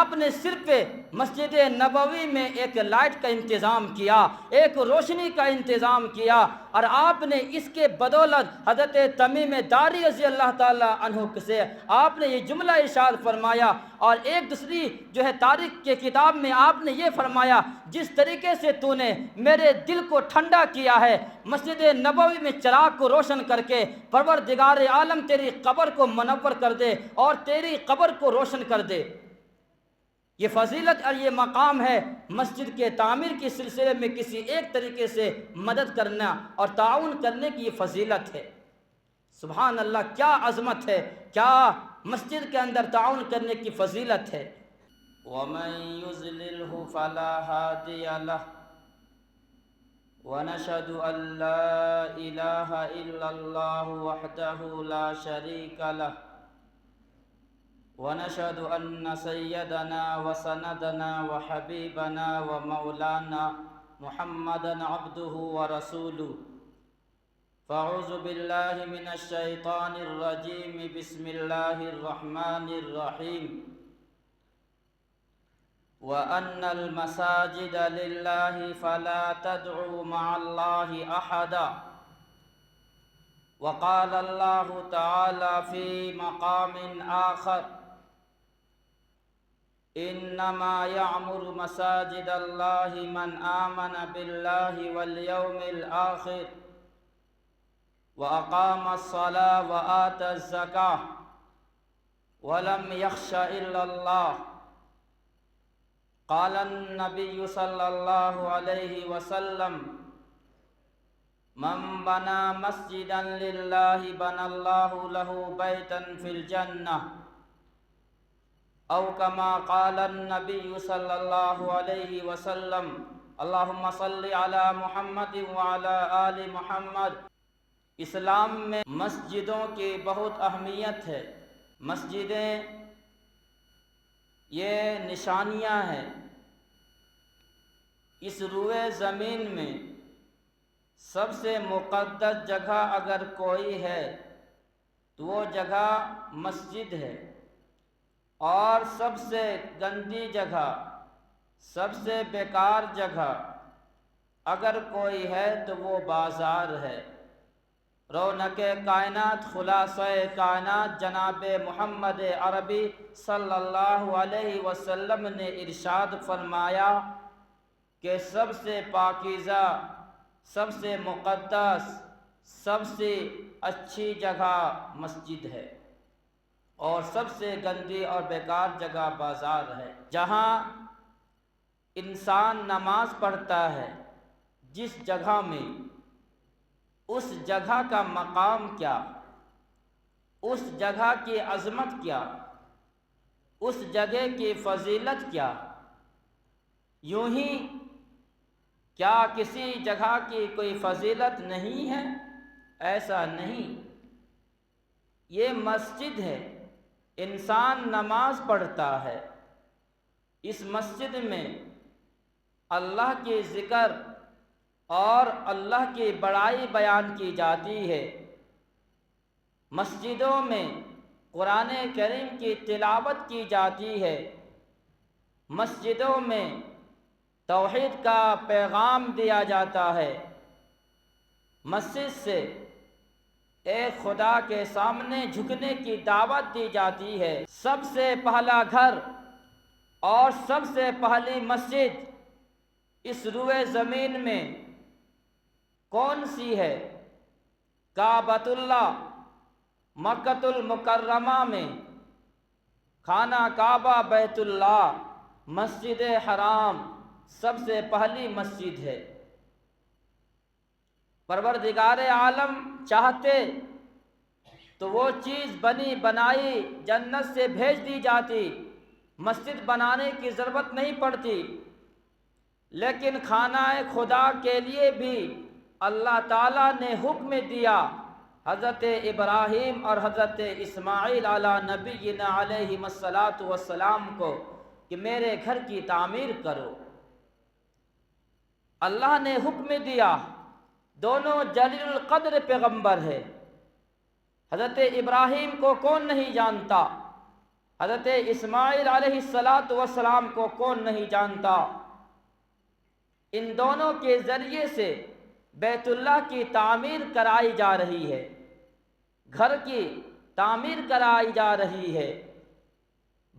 آپ نے صرف مسجد نبوی میں ایک لائٹ کا انتظام کیا، ایک روشنی کا انتظام کیا، اور آپ نے اس کے بدولت حضرت تمیم داری رضی اللہ تعالیٰ عنہ سے آپ نے یہ جملہ ارشاد فرمایا، اور ایک دوسری جو ہے تاریخ کے کتاب میں آپ نے یہ فرمایا، جس طریقے سے تو نے میرے دل کو ٹھنڈا کیا ہے مسجد نبوی میں چراغ کو روشن کر کے، پروردگار عالم تیری قبر کو منور کر دے اور تیری قبر کو روشن کر دے۔ یہ فضیلت اور یہ مقام ہے مسجد کے تعمیر کے سلسلے میں کسی ایک طریقے سے مدد کرنا اور تعاون کرنے کی یہ فضیلت ہے۔ سبحان اللہ، کیا عظمت ہے، کیا مسجد کے اندر تعاون کرنے کی فضیلت ہے۔ وَمَن يُضْلِلْهُ فَلَا هَادِيَ لَهُ وَنَشْهَدُ أَن لَّا إِلَٰهَ إِلَّا اللَّهُ وَحْدَهُ لَا شَرِيكَ لَهُ ونشهد أن سيدنا وسندنا وحبيبنا ومولانا محمدا عبده ورسوله فأعوذ بالله من الشيطان الرجيم بسم الله الرحمن الرحيم وأن المساجد لله فلا تدعوا مع الله أحدا وقال الله تعالى في مقام آخر انما يعمر مساجد الله من آمن بالله واليوم الآخر وأقام الصلاة وآتى الزكاة ولم يخش إلا الله قال النبي صلى الله عليه وسلم من بنى مسجدا لله بنى الله له بيتا في الجنة او كما قال النبي صلى الله عليه وسلم اللهم صل على محمد وعلى آل محمد۔ اسلام میں مسجدوں کی بہت اہمیت ہے۔ مسجدیں یہ نشانیاں ہیں۔ اس روئے زمین میں سب سے مقدس جگہ اگر کوئی ہے تو وہ جگہ مسجد ہے، اور سب سے گندی جگہ، سب سے بیکار جگہ اگر کوئی ہے تو وہ بازار ہے۔ رونق کائنات، خلاصہ کائنات جناب محمد عربی صلی اللہ علیہ وسلم نے ارشاد فرمایا کہ سب سے پاکیزہ، سب سے مقدس، سب سے اچھی جگہ مسجد ہے، اور سب سے گندی اور بیکار جگہ بازار ہے۔ جہاں انسان نماز پڑھتا ہے، جس جگہ میں، اس جگہ کا مقام کیا، اس جگہ کی عظمت کیا، اس جگہ کی فضیلت کیا۔ یوں ہی کیا کسی جگہ کی کوئی فضیلت نہیں ہے؟ ایسا نہیں، یہ مسجد ہے، انسان نماز پڑھتا ہے، اس مسجد میں اللہ کی ذکر اور اللہ کی بڑائی بیان کی جاتی ہے۔ مسجدوں میں قرآن کریم کی تلاوت کی جاتی ہے، مسجدوں میں توحید کا پیغام دیا جاتا ہے، مسجد سے ایک خدا کے سامنے جھکنے کی دعوت دی جاتی ہے۔ سب سے پہلا گھر اور سب سے پہلی مسجد اس روئے زمین میں کون سی ہے؟ کعبۃ اللہ، مکۃ المکرمہ میں، خانہ کعبہ بیت اللہ، مسجد حرام سب سے پہلی مسجد ہے۔ پروردگار عالم چاہتے تو وہ چیز بنی بنائی جنت سے بھیج دی جاتی، مسجد بنانے کی ضرورت نہیں پڑتی، لیکن خانہ خدا کے لیے بھی اللہ تعالیٰ نے حکم دیا حضرت ابراہیم اور حضرت اسماعیل علی نبینا علیہ الصلاۃ والسلام کو کہ میرے گھر کی تعمیر کرو۔ اللہ نے حکم دیا، دونوں جلیل القدر پیغمبر ہے۔ حضرت ابراہیم کو کون نہیں جانتا؟ حضرت اسماعیل علیہ السلام کو کون نہیں جانتا؟ ان دونوں کے ذریعے سے بیت اللہ کی تعمیر کرائی جا رہی ہے، گھر کی تعمیر کرائی جا رہی ہے۔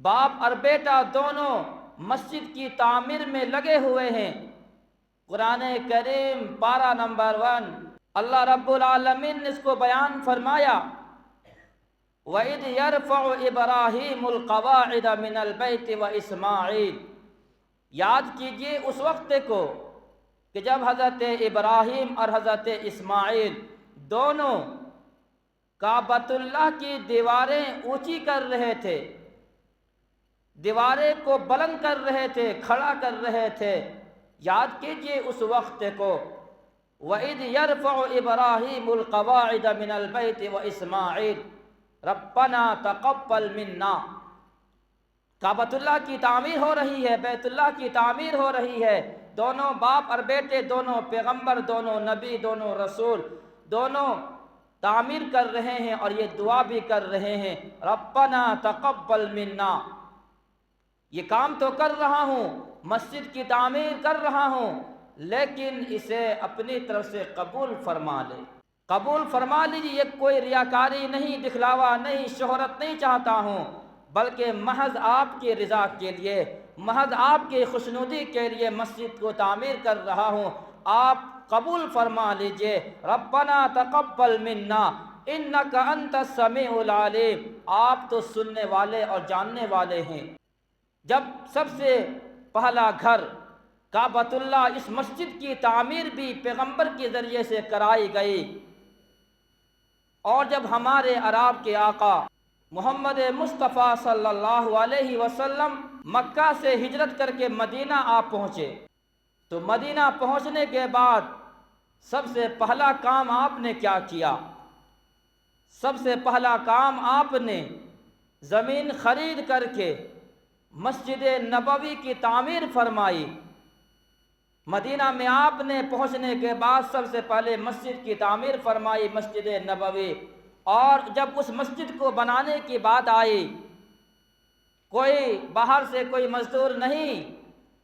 باپ اور بیٹا دونوں مسجد کی تعمیر میں لگے ہوئے ہیں۔ قرآن کریم پارہ نمبر 1 اللہ رب العالمین نے اس کو بیان فرمایا، وَإِذْ يَرْفَعُ إِبْرَاهِيمُ الْقَوَاعِدَ مِنَ الْبَيْتِ وَإِسْمَاعِيلُ۔ یاد کیجئے اس وقت کو کہ جب حضرت ابراہیم اور حضرت اسماعیل دونوں کعبۃ اللہ کی دیواریں اونچی کر رہے تھے، دیواریں کو بلند کر رہے تھے، کھڑا کر رہے تھے۔ یاد کیجئے اس وقت کو، وَإِذْ يَرْفَعُ إِبْرَاهِيمُ الْقَوَاعِدَ مِنَ الْبَيْتِ وَإِسْمَاعِيلُ رَبَّنَا تَقَبَّلْ مِنَّا۔ کعبۃ اللہ کی تعمیر ہو رہی ہے، بیت اللہ کی تعمیر ہو رہی ہے، دونوں باپ اور بیٹے، دونوں پیغمبر، دونوں نبی، دونوں رسول، دونوں تعمیر کر رہے ہیں اور یہ دعا بھی کر رہے ہیں، ربنا تقبل منا۔ یہ کام تو کر رہا ہوں، مسجد کی تعمیر کر رہا ہوں، لیکن اسے اپنی طرف سے قبول فرما لے، قبول فرما لیجیے۔ یہ کوئی ریاکاری نہیں، دکھلاوا نہیں، شہرت نہیں چاہتا ہوں، بلکہ محض آپ کی رضا کے لیے، محض آپ کی خوشنودی کے لیے مسجد کو تعمیر کر رہا ہوں، آپ قبول فرما لیجئے۔ ربنا تقبل منا انک انت السمیع العلیم۔ آپ تو سننے والے اور جاننے والے ہیں۔ جب سب سے پہلا گھر کعبۃ اللہ، اس مسجد کی تعمیر بھی پیغمبر کے ذریعے سے کرائی گئی، اور جب ہمارے عرب کے آقا محمد مصطفیٰ صلی اللہ علیہ وسلم مکہ سے ہجرت کر کے مدینہ آپ پہنچے، تو مدینہ پہنچنے کے بعد سب سے پہلا کام آپ نے کیا کیا؟ سب سے پہلا کام آپ نے زمین خرید کر کے مسجد نبوی کی تعمیر فرمائی۔ مدینہ میں آپ نے پہنچنے کے بعد سب سے پہلے مسجد کی تعمیر فرمائی، مسجد نبوی۔ اور جب اس مسجد کو بنانے کی بات آئی، کوئی باہر سے کوئی مزدور نہیں،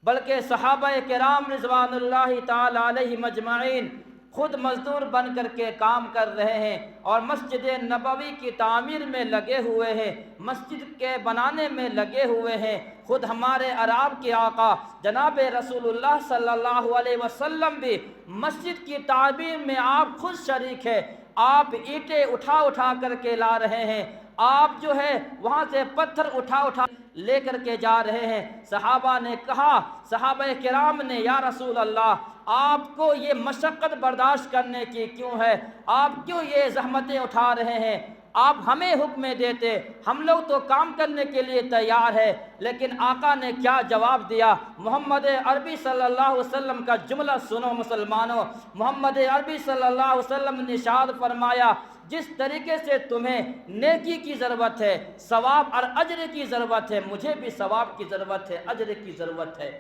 بلکہ صحابہ کرام رضوان اللہ تعالی علیہم اجمعین خود مزدور بن کر کے کام کر رہے ہیں اور مسجد نبوی کی تعمیر میں لگے ہوئے ہیں، مسجد کے بنانے میں لگے ہوئے ہیں۔ خود ہمارے عرب کے آقا جناب رسول اللہ صلی اللہ علیہ وسلم بھی مسجد کی تعمیر میں آپ خود شریک ہے۔ آپ اینٹیں اٹھا اٹھا کر کے لا رہے ہیں، آپ جو ہے وہاں سے پتھر اٹھا اٹھا لے کر کے جا رہے ہیں۔ صحابہ نے کہا، صحابہ کرام نے، یا رسول اللہ آپ کو یہ مشقت برداشت کرنے کی کیوں ہے؟ آپ کیوں یہ زحمتیں اٹھا رہے ہیں؟ آپ ہمیں حکم دیتے، ہم لوگ تو کام کرنے کے لیے تیار ہے۔ لیکن آقا نے کیا جواب دیا؟ محمد عربی صلی اللہ علیہ وسلم کا جملہ سنو مسلمانوں۔ محمد عربی صلی اللہ علیہ وسلم نے ارشاد فرمایا، جس طریقے سے تمہیں نیکی کی ضرورت ہے، ثواب اور اجر کی ضرورت ہے، مجھے بھی ثواب کی ضرورت ہے، اجر کی ضرورت ہے۔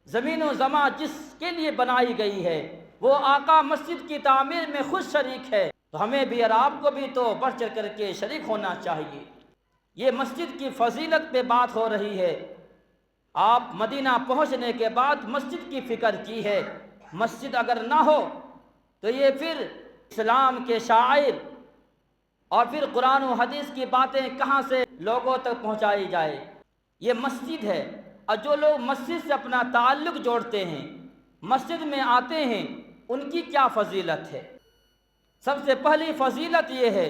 زمین و زماں جس کے لیے بنائی گئی ہے، وہ آقا مسجد کی تعمیر میں خود شریک ہے، تو ہمیں بھی اور آپ کو بھی تو بڑھ چڑھ کر کے شریک ہونا چاہیے۔ یہ مسجد کی فضیلت پہ بات ہو رہی ہے۔ آپ مدینہ پہنچنے کے بعد مسجد کی فکر کی ہے۔ مسجد اگر نہ ہو تو یہ پھر اسلام کے شاعر اور پھر قرآن و حدیث کی باتیں کہاں سے لوگوں تک پہنچائی جائے؟ یہ مسجد ہے، اور جو لوگ مسجد سے اپنا تعلق جوڑتے ہیں، مسجد میں آتے ہیں، ان کی کیا فضیلت ہے؟ سب سے پہلی فضیلت یہ ہے،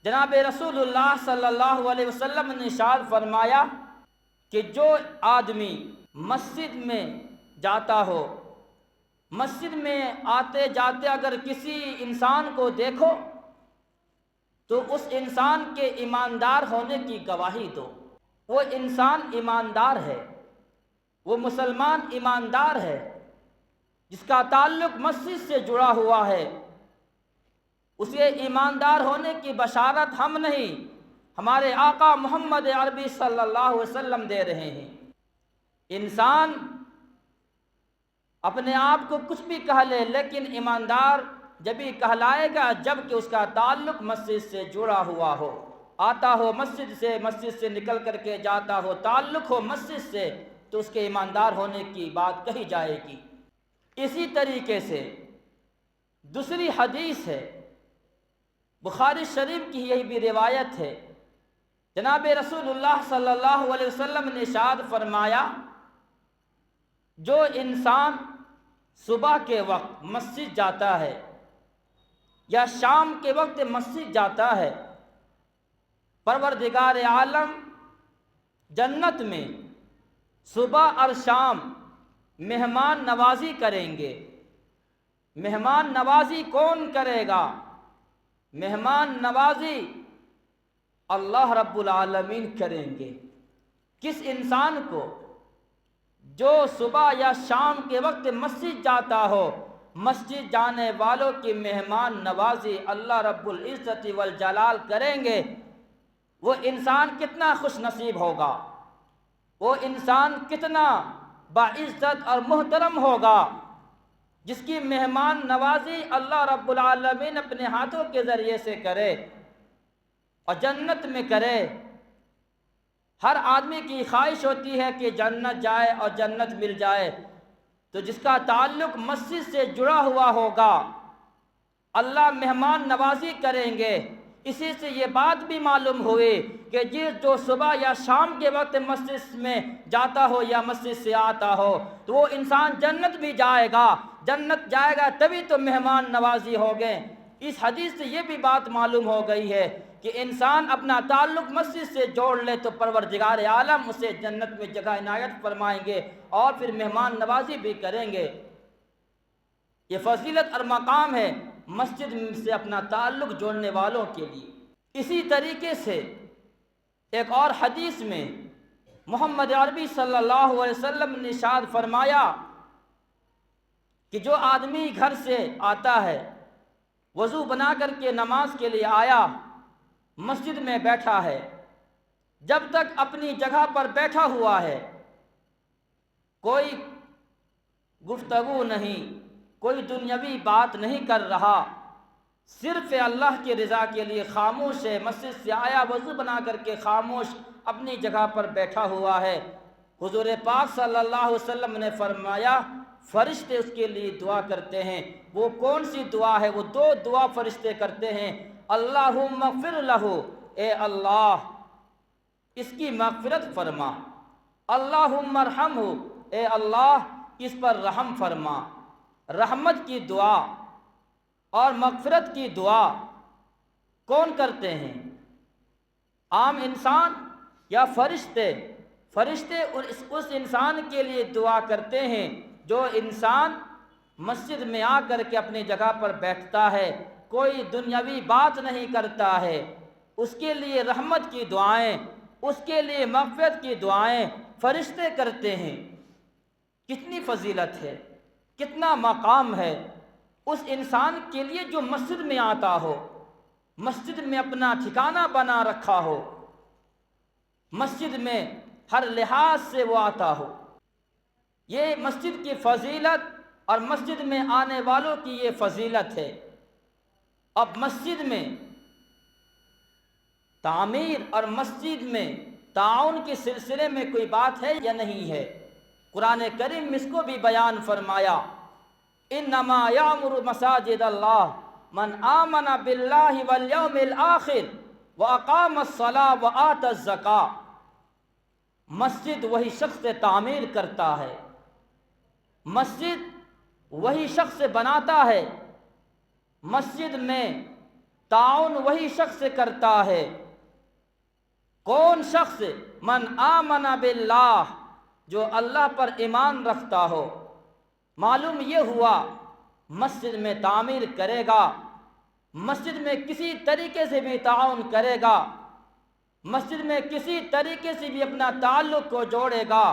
جناب رسول اللہ صلی اللہ علیہ وسلم نے ارشاد فرمایا کہ جو آدمی مسجد میں جاتا ہو، مسجد میں آتے جاتے اگر کسی انسان کو دیکھو تو اس انسان کے ایماندار ہونے کی گواہی دو۔ وہ انسان ایماندار ہے، وہ مسلمان ایماندار ہے، جس کا تعلق مسجد سے جڑا ہوا ہے، اسے ایماندار ہونے کی بشارت ہم نہیں، ہمارے آقا محمد عربی صلی اللہ علیہ وسلم دے رہے ہیں۔ انسان اپنے آپ کو کچھ بھی کہہ لے، لیکن ایماندار جبھی کہلائے گا جب کہ اس کا تعلق مسجد سے جڑا ہوا ہو۔ آتا ہو مسجد سے نکل کر کے جاتا ہو، تعلق ہو مسجد سے، تو اس کے ایماندار ہونے کی بات کہی جائے گی۔ اسی طریقے سے دوسری حدیث ہے، بخاری شریف کی یہی بھی روایت ہے، جناب رسول اللہ صلی اللہ علیہ وسلم نے ارشاد فرمایا، جو انسان صبح کے وقت مسجد جاتا ہے یا شام کے وقت مسجد جاتا ہے، پروردگار عالم جنت میں صبح اور شام مہمان نوازی کریں گے۔ مہمان نوازی کون کرے گا؟ مہمان نوازی اللہ رب العالمین کریں گے۔ کس انسان کو؟ جو صبح یا شام کے وقت مسجد جاتا ہو، مسجد جانے والوں کی مہمان نوازی اللہ رب العزت والجلال کریں گے۔ وہ انسان کتنا خوش نصیب ہوگا، وہ انسان کتنا باعزت اور محترم ہوگا، جس کی مہمان نوازی اللہ رب العالمین اپنے ہاتھوں کے ذریعے سے کرے اور جنت میں کرے۔ ہر آدمی کی خواہش ہوتی ہے کہ جنت جائے اور جنت مل جائے، تو جس کا تعلق مسجد سے جڑا ہوا ہوگا اللہ مہمان نوازی کریں گے۔ اسی سے یہ بات بھی معلوم ہوئی کہ جو صبح یا شام کے وقت مسجد میں جاتا ہو یا مسجد سے آتا ہو، تو وہ انسان جنت بھی جائے گا۔ جنت جائے گا تبھی تو مہمان نوازی ہوگے۔ اس حدیث سے یہ بھی بات معلوم ہو گئی ہے کہ انسان اپنا تعلق مسجد سے جوڑ لے تو پروردگار عالم اسے جنت میں جگہ عنایت فرمائیں گے اور پھر مہمان نوازی بھی کریں گے۔ یہ فضیلت اور مقام ہے مسجد سے اپنا تعلق جوڑنے والوں کے لیے۔ اسی طریقے سے ایک اور حدیث میں محمد عربی صلی اللہ علیہ وسلم نے ارشاد فرمایا کہ جو آدمی گھر سے آتا ہے، وضو بنا کر کے نماز کے لیے آیا، مسجد میں بیٹھا ہے، جب تک اپنی جگہ پر بیٹھا ہوا ہے، کوئی گفتگو نہیں، کوئی دنیاوی بات نہیں کر رہا، صرف اللہ کی رضا کے لیے خاموش ہے، مسجد سے آیا وضو بنا کر کے خاموش اپنی جگہ پر بیٹھا ہوا ہے، حضور پاک صلی اللہ علیہ وسلم نے فرمایا فرشتے اس کے لیے دعا کرتے ہیں۔ وہ کون سی دعا ہے؟ وہ دو دعا فرشتے کرتے ہیں، اللہم اغفر لہ، اے اللہ اس کی مغفرت فرما، اللہم ارحمہ، اے اللہ اس پر رحم فرما۔ رحمت کی دعا اور مغفرت کی دعا کون کرتے ہیں؟ عام انسان یا فرشتے؟ فرشتے اس انسان کے لیے دعا کرتے ہیں جو انسان مسجد میں آ کر کے اپنی جگہ پر بیٹھتا ہے، کوئی دنیاوی بات نہیں کرتا ہے، اس کے لیے رحمت کی دعائیں، اس کے لیے مغفرت کی دعائیں فرشتے کرتے ہیں۔ کتنی فضیلت ہے، کتنا مقام ہے اس انسان کے لیے جو مسجد میں آتا ہو، مسجد میں اپنا ٹھکانہ بنا رکھا ہو، مسجد میں ہر لحاظ سے وہ آتا ہو۔ یہ مسجد کی فضیلت اور مسجد میں آنے والوں کی یہ فضیلت ہے۔ اب مسجد میں تعمیر اور مسجد میں تعاون کے سلسلے میں کوئی بات ہے یا نہیں ہے؟ قرآن کریم اس کو بھی بیان فرمایا، انما یعمر مساجد اللہ من آمن باللہ والیوم الآخر واقام الصلاۃ وآتى الزکاۃ۔ مسجد وہی شخص تعمیر کرتا ہے، مسجد وہی شخص بناتا ہے، مسجد میں تعاون وہی شخص کرتا ہے۔ کون شخص؟ من آمن باللہ، جو اللہ پر ایمان رکھتا ہو۔ معلوم یہ ہوا مسجد میں تعمیر کرے گا، مسجد میں کسی طریقے سے بھی تعاون کرے گا، مسجد میں کسی طریقے سے بھی اپنا تعلق کو جوڑے گا،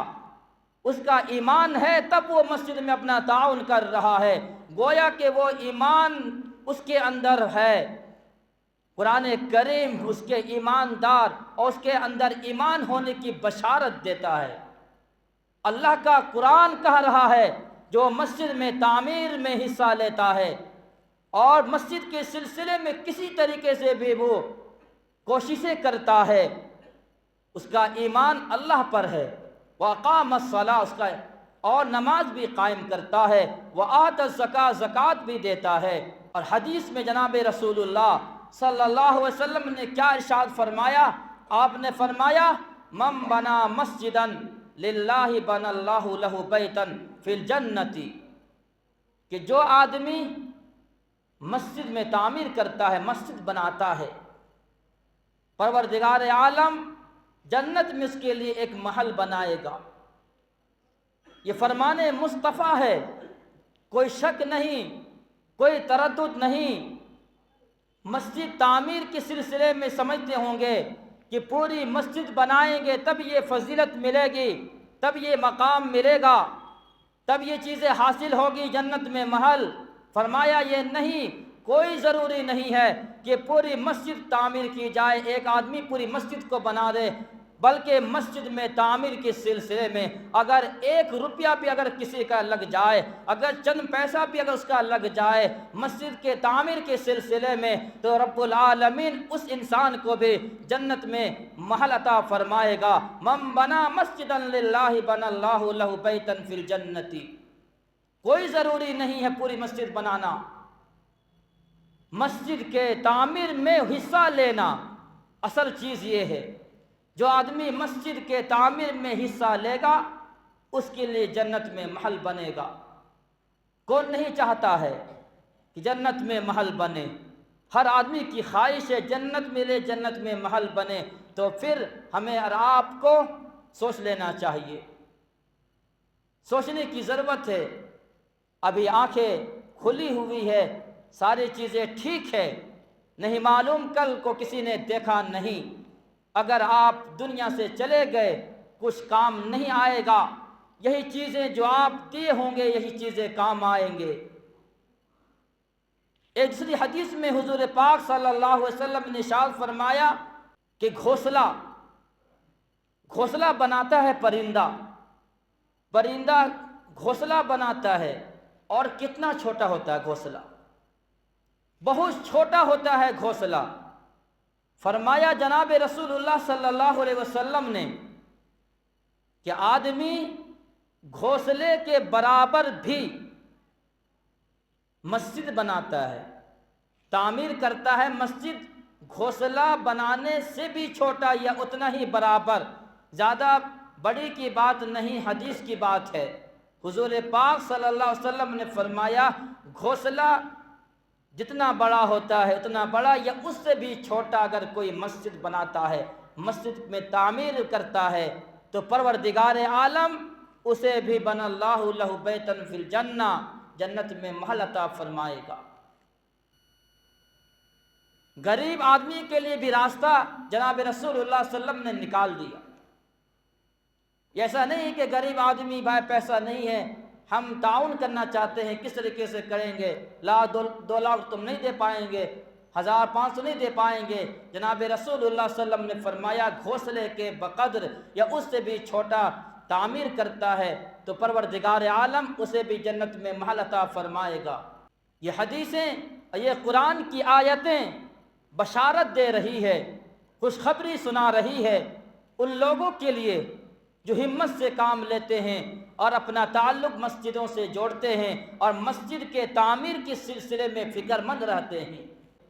اس کا ایمان ہے تب وہ مسجد میں اپنا تعاون کر رہا ہے، گویا کہ وہ ایمان اس کے اندر ہے۔ قرآن کریم اس کے ایماندار اور اس کے اندر ایمان ہونے کی بشارت دیتا ہے۔ اللہ کا قرآن کہہ رہا ہے جو مسجد میں تعمیر میں حصہ لیتا ہے اور مسجد کے سلسلے میں کسی طریقے سے بھی وہ کوششیں کرتا ہے، اس کا ایمان اللہ پر ہے، وَأَقَامَ الصَّلَاةَ اس کا اور نماز بھی قائم کرتا ہے، وَآتَى الزَّكَاةَ زکوٰۃ بھی دیتا ہے۔ اور حدیث میں جناب رسول اللہ صلی اللہ علیہ وسلم نے کیا ارشاد فرمایا؟ آپ نے فرمایا من بنا مسجدا للہ بنى اللہ لہ بیتا فی الجنۃ، کہ جو آدمی مسجد میں تعمیر کرتا ہے، مسجد بناتا ہے، پروردگار عالم جنت میں اس کے لیے ایک محل بنائے گا۔ یہ فرمان مصطفیٰ ہے، کوئی شک نہیں، کوئی تردد نہیں۔ مسجد تعمیر کے سلسلے میں سمجھتے ہوں گے کہ پوری مسجد بنائیں گے تب یہ فضیلت ملے گی، تب یہ مقام ملے گا، تب یہ چیزیں حاصل ہوگی جنت میں محل۔ فرمایا یہ نہیں، کوئی ضروری نہیں ہے کہ پوری مسجد تعمیر کی جائے، ایک آدمی پوری مسجد کو بنا دے، بلکہ مسجد میں تعمیر کے سلسلے میں اگر 1 روپیہ بھی اگر کسی کا لگ جائے، اگر چند پیسہ بھی اگر اس کا لگ جائے مسجد کے تعمیر کے سلسلے میں، تو رب العالمین اس انسان کو بھی جنت میں محل عطا فرمائے گا۔ من بنا مسجدا للہ بنى اللہ لہ بیتا فی الجنۃ۔ کوئی ضروری نہیں ہے پوری مسجد بنانا، مسجد کے تعمیر میں حصہ لینا اصل چیز یہ ہے۔ جو آدمی مسجد کے تعمیر میں حصہ لے گا اس کے لیے جنت میں محل بنے گا۔ کون نہیں چاہتا ہے کہ جنت میں محل بنے؟ ہر آدمی کی خواہش ہے جنت ملے، جنت میں محل بنے۔ تو پھر ہمیں اور آپ کو سوچ لینا چاہیے، سوچنے کی ضرورت ہے۔ ابھی آنکھیں کھلی ہوئی ہے، ساری چیزیں ٹھیک ہے، نہیں معلوم کل کو کسی نے دیکھا نہیں۔ اگر آپ دنیا سے چلے گئے کچھ کام نہیں آئے گا، یہی چیزیں جو آپ دیے ہوں گے یہی چیزیں کام آئیں گے۔ ایک دوسری حدیث میں حضور پاک صلی اللہ علیہ وسلم نے ارشاد فرمایا کہ گھونسلہ بناتا ہے پرندہ گھونسلہ بناتا ہے، اور کتنا چھوٹا ہوتا ہے گھونسلہ، بہت چھوٹا ہوتا ہے گھونسلہ۔ فرمایا جناب رسول اللہ صلی اللہ علیہ وسلم نے کہ آدمی گھونسلے کے برابر بھی مسجد بناتا ہے، تعمیر کرتا ہے مسجد، گھونسلہ بنانے سے بھی چھوٹا یا اتنا ہی برابر، زیادہ بڑی کی بات نہیں، حدیث کی بات ہے۔ حضور پاک صلی اللہ علیہ وسلم نے فرمایا گھونسلہ جتنا بڑا ہوتا ہے اتنا بڑا یا اس سے بھی چھوٹا اگر کوئی مسجد بناتا ہے، مسجد میں تعمیر کرتا ہے، تو پروردگار عالم اسے بھی بنى اللہ لہ بیتا فی الجنہ، جنت میں محل عطا فرمائے گا۔ غریب آدمی کے لیے بھی راستہ جناب رسول اللہ صلی اللہ علیہ وسلم نے نکال دیا۔ ایسا نہیں کہ غریب آدمی بھائی پیسہ نہیں ہے، ہم تعاون کرنا چاہتے ہیں، کس طریقے سے کریں گے؟ 2 لاکھ تم نہیں دے پائیں گے، 1500 نہیں دے پائیں گے۔ جناب رسول اللہ صلی اللہ علیہ وسلم نے فرمایا گھونسلے کے بقدر یا اس سے بھی چھوٹا تعمیر کرتا ہے تو پروردگار عالم اسے بھی جنت میں محل عطا فرمائے گا۔ یہ حدیثیں، یہ قرآن کی آیتیں بشارت دے رہی ہے، خوشخبری سنا رہی ہے ان لوگوں کے لیے جو ہمت سے کام لیتے ہیں اور اپنا تعلق مسجدوں سے جوڑتے ہیں اور مسجد کے تعمیر کے سلسلے میں فکر مند رہتے ہیں۔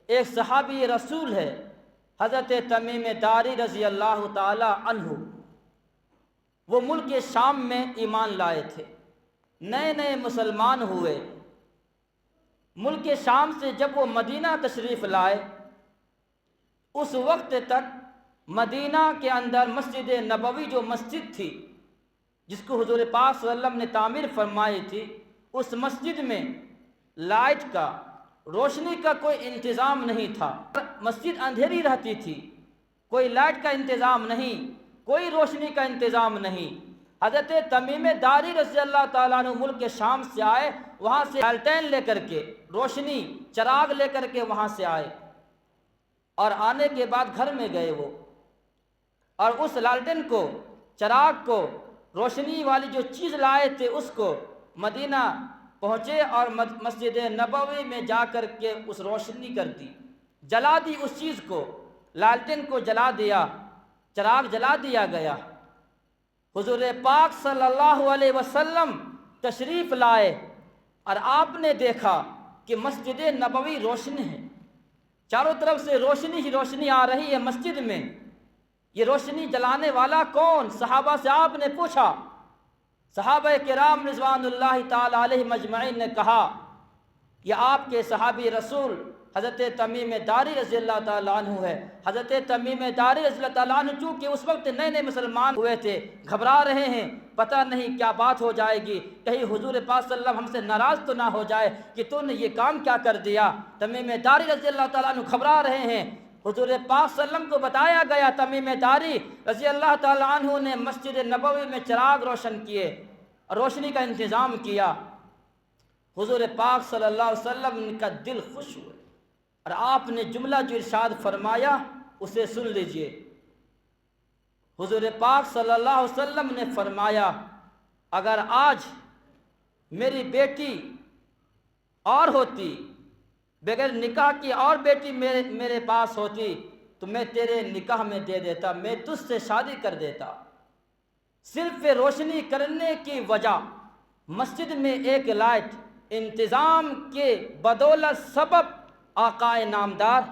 ایک صحابی رسول ہے حضرت تمیم داری رضی اللہ تعالی عنہ، وہ ملک شام میں ایمان لائے تھے، نئے نئے مسلمان ہوئے۔ ملک شام سے جب وہ مدینہ تشریف لائے، اس وقت تک مدینہ کے اندر مسجد نبوی جو مسجد تھی جس کو حضور پاک صلی اللہ علیہ وسلم نے تعمیر فرمائی تھی، اس مسجد میں لائٹ کا، روشنی کا کوئی انتظام نہیں تھا، مسجد اندھیری رہتی تھی، کوئی لائٹ کا انتظام نہیں، کوئی روشنی کا انتظام نہیں۔ حضرت تمیم داری رضی اللہ تعالیٰ عنہ ملک شام سے آئے، وہاں سے لالٹین لے کر کے، روشنی چراغ لے کر کے وہاں سے آئے، اور آنے کے بعد گھر میں گئے وہ، اور اس لالٹین کو، چراغ کو، روشنی والی جو چیز لائے تھے اس کو مدینہ پہنچے اور مسجد نبوی میں جا کر کے اس روشنی کر دی، جلا دی اس چیز کو، لالٹین کو جلا دیا، چراغ جلا دیا گیا۔ حضور پاک صلی اللہ علیہ وسلم تشریف لائے اور آپ نے دیکھا کہ مسجد نبوی روشن ہے، چاروں طرف سے روشنی ہی روشنی آ رہی ہے مسجد میں۔ یہ روشنی جلانے والا کون؟ صحابہ سے آپ نے پوچھا۔ صحابہ کرام رضوان اللہ تعالی علیہ مجمعین نے کہا یہ آپ کے صحابی رسول حضرت تمیم داری رضی اللہ تعالیٰ عنہ ہے۔ حضرت تمیم داری رضی اللہ تعالیٰ عنہ چونکہ اس وقت نئے نئے مسلمان ہوئے تھے، گھبرا رہے ہیں، پتہ نہیں کیا بات ہو جائے گی، کہیں حضور پاک صلی اللہ علیہ وسلم ہم سے ناراض تو نہ ہو جائے کہ تو نے یہ کام کیا کر دیا۔ تمیم داری رضی اللہ تعالیٰ عنہ گھبرا رہے ہیں۔ حضور پاک صلی اللہ علیہ وسلم کو بتایا گیا تمیم داری رضی اللہ تعالیٰ عنہ نے مسجد نبوی میں چراغ روشن کیے، روشنی کا انتظام کیا۔ حضور پاک صلی اللہ علیہ وسلم کا دل خوش ہوا اور آپ نے جملہ جو ارشاد فرمایا اسے سن لیجئے۔ حضور پاک صلی اللہ علیہ وسلم نے فرمایا اگر آج میری بیٹی اور ہوتی، بغیر نکاح کی اور بیٹی میرے پاس ہوتی تو میں تیرے نکاح میں دے دیتا، میں تجھ سے شادی کر دیتا۔ صرف روشنی کرنے کی وجہ مسجد میں ایک لائٹ انتظام کے بدولت سبب آقا نامدار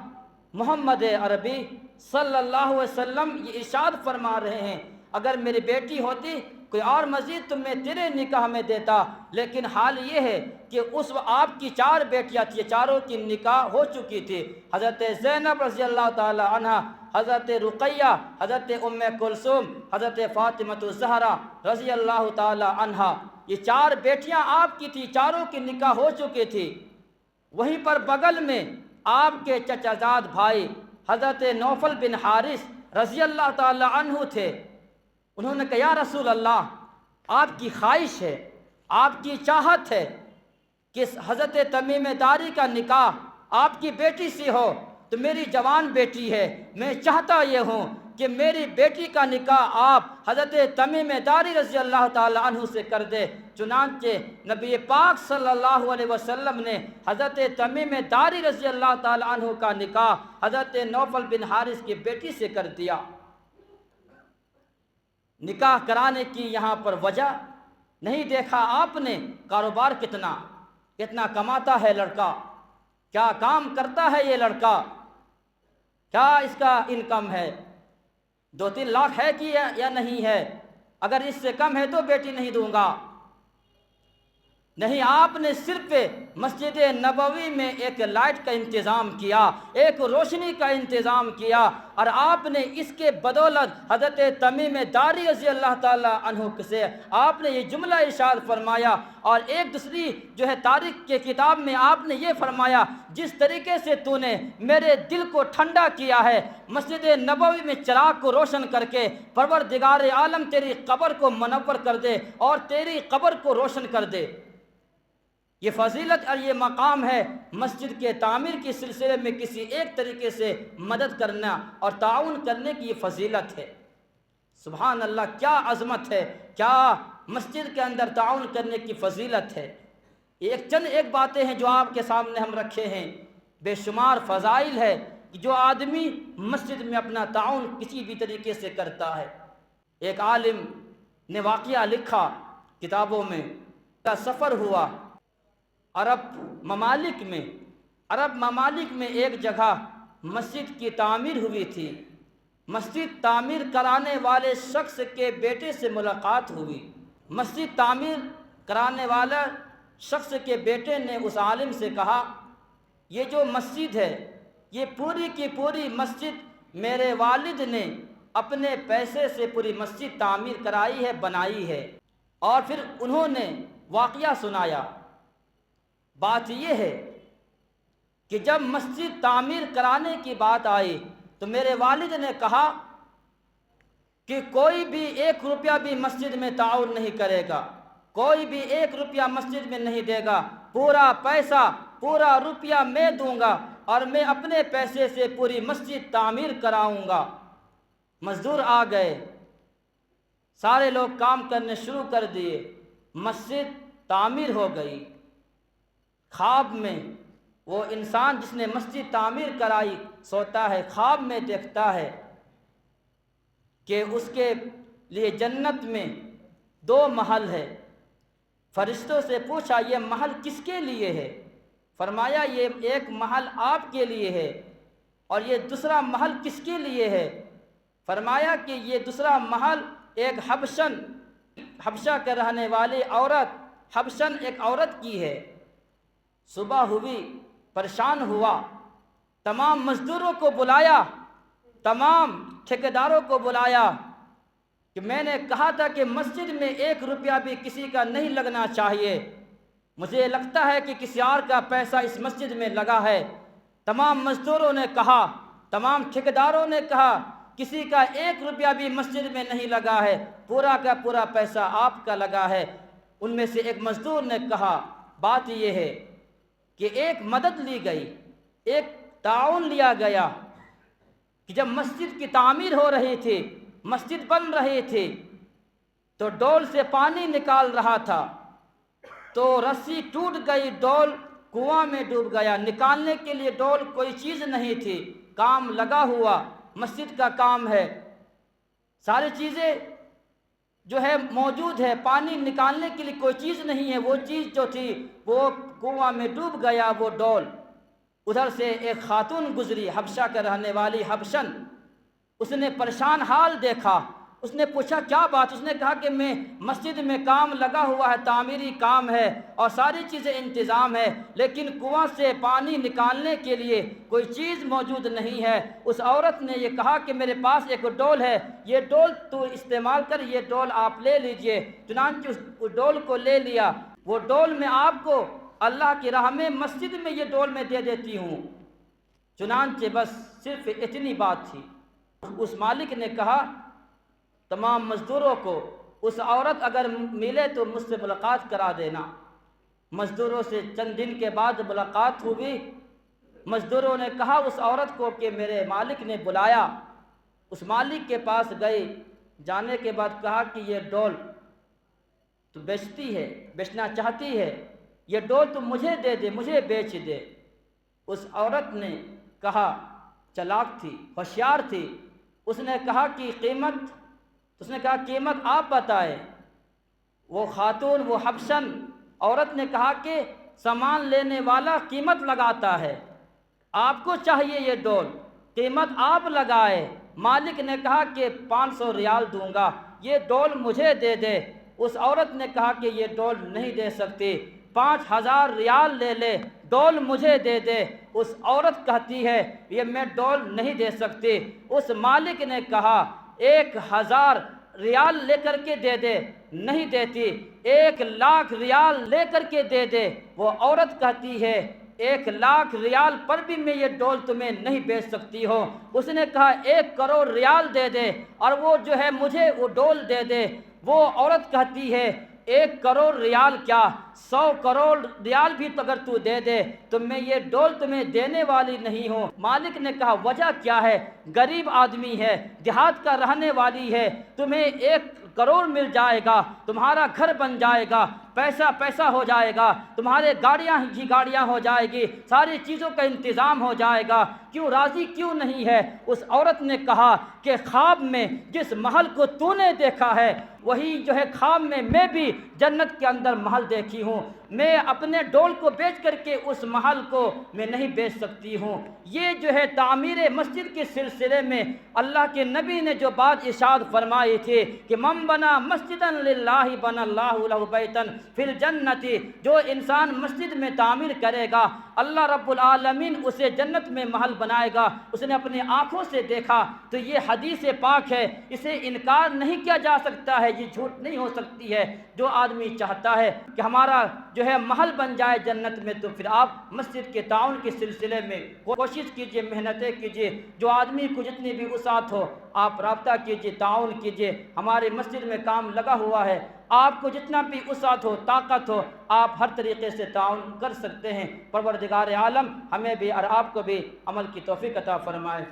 محمد عربی صلی اللہ علیہ وسلم یہ ارشاد فرما رہے ہیں اگر میری بیٹی ہوتی کوئی اور مزید تو میں تیرے نکاح میں دیتا، لیکن حال یہ ہے کہ اس آپ کی 4 بیٹیاں تھیں، چاروں کی نکاح ہو چکی تھی۔ حضرت زینب رضی اللہ تعالی عنہ، حضرت رقیہ، حضرت ام کلثوم، حضرت فاطمہ الزہرا رضی اللہ تعالی عنہ، یہ 4 بیٹیاں آپ کی تھی، چاروں کی نکاح ہو چکی تھی۔ وہیں پر بغل میں آپ کے چچا زاد بھائی حضرت نوفل بن حارث رضی اللہ تعالی عنہ تھے۔ انہوں نے کہا یا رسول اللہ آپ کی خواہش ہے، آپ کی چاہت ہے کہ حضرت تمیم داری کا نکاح آپ کی بیٹی سے ہو، تو میری جوان بیٹی ہے، میں چاہتا یہ ہوں کہ میری بیٹی کا نکاح آپ حضرت تمیم داری رضی اللہ تعالی عنہ سے کر دے۔ چنانچہ نبی پاک صلی اللہ علیہ وسلم نے حضرت تمیم داری رضی اللہ تعالی عنہ کا نکاح حضرت نوفل بن حارث کی بیٹی سے کر دیا۔ نکاح کرانے کی یہاں پر وجہ نہیں دیکھا آپ نے کاروبار کتنا کماتا ہے لڑکا، کیا کام کرتا ہے یہ لڑکا، کیا اس کا انکم ہے، 2-3 لاکھ ہے کہ یا نہیں ہے، اگر اس سے کم ہے تو بیٹی نہیں دوں گا۔ نہیں، آپ نے صرف مسجد نبوی میں ایک لائٹ کا انتظام کیا، ایک روشنی کا انتظام کیا، اور آپ نے اس کے بدولت حضرت تمیم داری رضی اللہ تعالی عنہ سے آپ نے یہ جملہ ارشاد فرمایا۔ اور ایک دوسری جو ہے تاریخ کے کتاب میں آپ نے یہ فرمایا جس طریقے سے تو نے میرے دل کو ٹھنڈا کیا ہے مسجد نبوی میں چراغ کو روشن کر کے، پروردگار عالم تیری قبر کو منور کر دے اور تیری قبر کو روشن کر دے۔ یہ فضیلت اور یہ مقام ہے مسجد کے تعمیر کے سلسلے میں کسی ایک طریقے سے مدد کرنا اور تعاون کرنے کی یہ فضیلت ہے۔ سبحان اللہ، کیا عظمت ہے، کیا مسجد کے اندر تعاون کرنے کی فضیلت ہے۔ ایک باتیں ہیں جو آپ کے سامنے ہم رکھے ہیں، بے شمار فضائل ہے کہ جو آدمی مسجد میں اپنا تعاون کسی بھی طریقے سے کرتا ہے۔ ایک عالم نے واقعہ لکھا کتابوں میں، کا سفر ہوا عرب ممالک میں ایک جگہ مسجد کی تعمیر ہوئی تھی۔ مسجد تعمیر کرانے والے شخص کے بیٹے سے ملاقات ہوئی۔ مسجد تعمیر کرانے والا شخص کے بیٹے نے اس عالم سے کہا یہ جو مسجد ہے یہ پوری کی پوری مسجد میرے والد نے اپنے پیسے سے پوری مسجد تعمیر کرائی ہے، بنائی ہے۔ اور پھر انہوں نے واقعہ سنایا۔ بات یہ ہے کہ جب مسجد تعمیر کرانے کی بات آئی تو میرے والد نے کہا کہ کوئی بھی 1 روپیہ بھی مسجد میں تعاون نہیں کرے گا، کوئی بھی 1 روپیہ مسجد میں نہیں دے گا، پورا پیسہ پورا روپیہ میں دوں گا اور میں اپنے پیسے سے پوری مسجد تعمیر کراؤں گا۔ مزدور آ گئے، سارے لوگ کام کرنے شروع کر دیے، مسجد تعمیر ہو گئی۔ خواب میں وہ انسان جس نے مسجد تعمیر کرائی سوتا ہے، خواب میں دیکھتا ہے کہ اس کے لیے جنت میں 2 محل ہے۔ فرشتوں سے پوچھا یہ محل کس کے لیے ہے؟ فرمایا یہ ایک محل آپ کے لیے ہے، اور یہ دوسرا محل کس کے لیے ہے؟ فرمایا کہ یہ دوسرا محل ایک حبشہ کے رہنے والی عورت، حبشن ایک عورت کی ہے۔ صبح ہوئی، پریشان ہوا، تمام مزدوروں کو بلایا، تمام ٹھیکیداروں کو بلایا کہ میں نے کہا تھا کہ مسجد میں 1 روپیہ بھی کسی کا نہیں لگنا چاہیے، مجھے لگتا ہے کہ کسی اور کا پیسہ اس مسجد میں لگا ہے۔ تمام مزدوروں نے کہا، تمام ٹھیکیداروں نے کہا کسی کا 1 روپیہ بھی مسجد میں نہیں لگا ہے، پورا کا پورا پیسہ آپ کا لگا ہے۔ ان میں سے ایک مزدور نے کہا بات یہ ہے کہ ایک مدد لی گئی، ایک تعاون لیا گیا کہ جب مسجد کی تعمیر ہو رہی تھی، مسجد بن رہی تھی، تو ڈول سے پانی نکال رہا تھا، تو رسی ٹوٹ گئی، ڈول کنواں میں ڈوب گیا۔ نکالنے کے لیے ڈول کوئی چیز نہیں تھی، کام لگا ہوا، مسجد کا کام ہے، ساری چیزیں جو ہے موجود ہے، پانی نکالنے کے لیے کوئی چیز نہیں ہے، وہ چیز جو تھی وہ کنواں میں ڈوب گیا، وہ ڈول۔ ادھر سے ایک خاتون گزری، حبشہ کے رہنے والی حبشن، اس نے پریشان حال دیکھا، اس نے پوچھا کیا بات؟ اس نے کہا کہ میں مسجد میں کام لگا ہوا ہے، تعمیری کام ہے اور ساری چیزیں انتظام ہے، لیکن کنواں سے پانی نکالنے کے لیے کوئی چیز موجود نہیں ہے۔ اس عورت نے یہ کہا کہ میرے پاس ایک ڈول ہے، یہ ڈول تو استعمال کر، یہ ڈول آپ لے لیجئے۔ چنانچہ اس ڈول کو لے لیا۔ وہ ڈول میں آپ کو اللہ کی راہ میں مسجد میں یہ ڈول میں دے دیتی ہوں۔ چنانچہ بس صرف اتنی بات تھی۔ اس مالک نے کہا تمام مزدوروں کو اس عورت اگر ملے تو مجھ سے ملاقات کرا دینا۔ مزدوروں سے چند دن کے بعد ملاقات ہوئی۔ مزدوروں نے کہا اس عورت کو کہ میرے مالک نے بلایا۔ اس مالک کے پاس گئے، جانے کے بعد کہا کہ یہ ڈول تو بیچتی ہے، بیچنا چاہتی ہے، یہ ڈول تو مجھے دے دے، مجھے بیچ دے۔ اس عورت نے کہا، چلاک تھی، ہوشیار تھی، اس نے کہا کہ قیمت آپ بتائیں۔ وہ خاتون، وہ حبشن عورت نے کہا کہ سامان لینے والا قیمت لگاتا ہے، آپ کو چاہیے یہ ڈول، قیمت آپ لگائے۔ مالک نے کہا کہ 500 ریال دوں گا، یہ ڈول مجھے دے دے۔ اس عورت نے کہا کہ یہ ڈول نہیں دے سکتی، 5000 ریال لے لے، ڈول مجھے دے دے۔ اس عورت کہتی ہے یہ میں ڈول نہیں دے سکتی۔ اس مالک نے کہا 1000 ریال لے کر کے دے دے، نہیں دیتی۔ 1,00,000 ریال لے کر کے دے دے۔ وہ عورت کہتی ہے 1,00,000 ریال پر بھی میں یہ ڈول تمہیں نہیں بیچ سکتی ہو۔ اس نے کہا 1 کروڑ ریال دے دے اور وہ جو ہے مجھے وہ ڈول دے دے۔ وہ عورت کہتی ہے 1 کروڑ ریال کیا، 100 کروڑ ریال بھی اگر تو دے دے تو میں یہ ڈول تمہیں دینے والی نہیں ہوں۔ مالک نے کہا وجہ کیا ہے؟ غریب آدمی ہے، دیہات کا رہنے والی ہے، تمہیں 1 کروڑ مل جائے گا، تمہارا گھر بن جائے گا، پیسہ ہو جائے گا، تمہارے گاڑیاں ہو جائے گی، ساری چیزوں کا انتظام ہو جائے گا، کیوں راضی کیوں نہیں ہے؟ اس عورت نے کہا کہ خواب میں جس محل کو تو نے دیکھا ہے وہی جو ہے خواب میں بھی جنت کے اندر محل دیکھی ہوں، میں اپنے ڈول کو بیچ کر کے اس محل کو میں نہیں بیچ سکتی ہوں۔ یہ جو ہے تعمیر مسجد کے سلسلے میں اللہ کے نبی نے جو بات ارشاد فرمائی تھی کہ من بنا مسجدا للہ بنا اللہ لہ بیتا فی الجنت، جو انسان مسجد میں تعمیر کرے گا اللہ رب العالمین اسے جنت میں محل بنائے گا۔ اس نے اپنی آنکھوں سے دیکھا، تو یہ حدیث پاک ہے، اسے انکار نہیں کیا جا سکتا ہے، یہ جھوٹ نہیں ہو سکتی ہے۔ جو آدمی چاہتا ہے کہ ہمارا جو ہے محل بن جائے جنت میں، تو پھر آپ مسجد کے تعاون کے سلسلے میں کوشش کیجئے، محنتیں کیجئے، جو آدمی کو جتنی بھی وسعت ہو آپ رابطہ کیجئے، تعاون کیجئے۔ ہمارے مسجد میں کام لگا ہوا ہے، آپ کو جتنا بھی وسعت ہو، طاقت ہو، آپ ہر طریقے سے تعاون کر سکتے ہیں۔ پروردگار عالم ہمیں بھی اور آپ کو بھی عمل کی توفیق عطا فرمائے۔